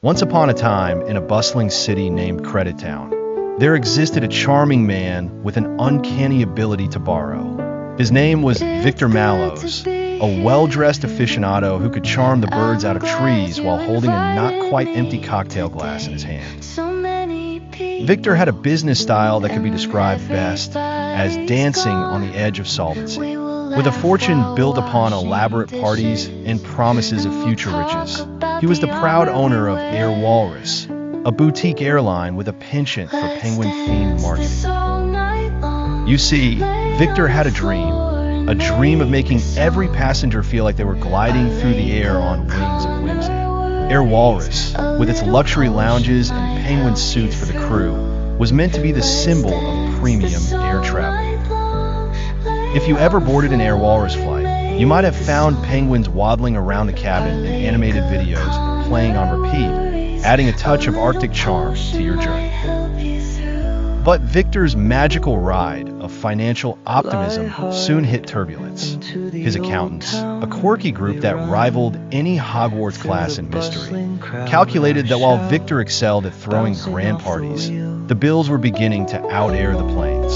Once upon a time, in a bustling city named Credittown, there existed a charming man with an uncanny ability to borrow. His name was Victor Mallows, a well-dressed aficionado who could charm the birds out of trees while holding a not-quite-empty cocktail glass in his hand. Victor had a business style that could be described best as dancing on the edge of solvency. With a fortune built upon elaborate parties and promises of future riches, he was the proud owner of Airwalrus, a boutique airline with a penchant for penguin-themed marketing. You see, Victor had a dream of making every passenger feel like they were gliding through the air on wings of whimsy. Airwalrus, with its luxury lounges and penguin suits for the crew, was meant to be the symbol of premium air travel. If you ever boarded an Airwalrus flight, you might have found penguins waddling around the cabin and animated videos playing on repeat, adding a touch of Arctic charm to your journey. But Victor's magical ride of financial optimism soon hit turbulence. His accountants, a quirky group that rivaled any Hogwarts class in mystery, calculated that while Victor excelled at throwing grand parties, the bills were beginning to out-air the planes.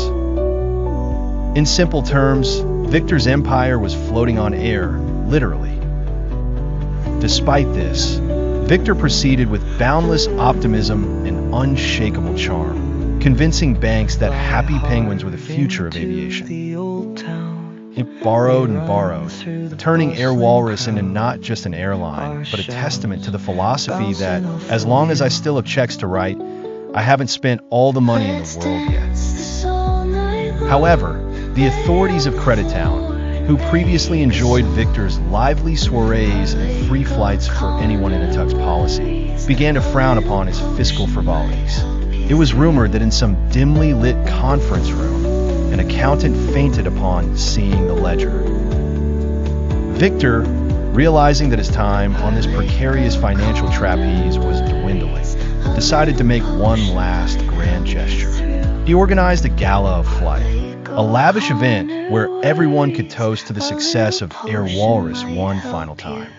In simple terms, Victor's empire was floating on air, literally. Despite this, Victor proceeded with boundless optimism and unshakable charm, convincing banks that happy penguins were the future of aviation. He borrowed and borrowed, turning Airwalrus into not just an airline, but a testament to the philosophy that, as long as I still have checks to write, I haven't spent all the money in the world yet. However, the authorities of Credittown, who previously enjoyed Victor's lively soirees and free flights for anyone in a tux policy, began to frown upon his fiscal frivolities. It was rumored that in some dimly lit conference room, an accountant fainted upon seeing the ledger. Victor, realizing that his time on this precarious financial trapeze was dwindling, decided to make one last grand gesture. He organized the Gala of Flight, a lavish event where everyone could toast to the success of Airwalrus one final time.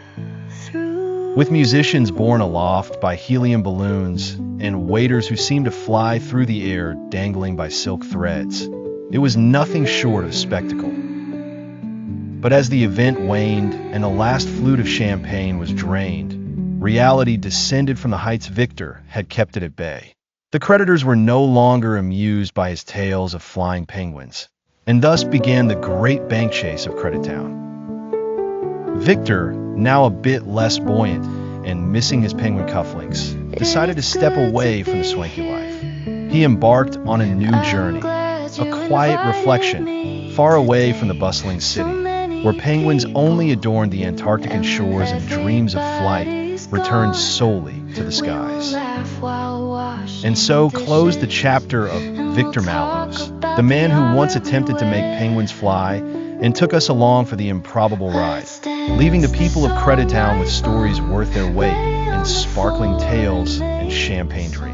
With musicians borne aloft by helium balloons and waiters who seemed to fly through the air dangling by silk threads, it was nothing short of spectacle. But as the event waned and the last flute of champagne was drained, reality descended from the heights Victor had kept it at bay. The creditors were no longer amused by his tales of flying penguins, and thus began the great bank chase of Credittown. Victor, now a bit less buoyant and missing his penguin cufflinks, decided to step away from the swanky life. He embarked on a new journey, a quiet reflection, far away from the bustling city, where penguins only adorned the Antarctican shores and dreams of flight returned solely to the skies. And so closed the chapter of Victor Mallows, the man who once attempted to make penguins fly and took us along for the improbable ride, leaving the people of Credittown with stories worth their weight in sparkling tales and champagne dreams.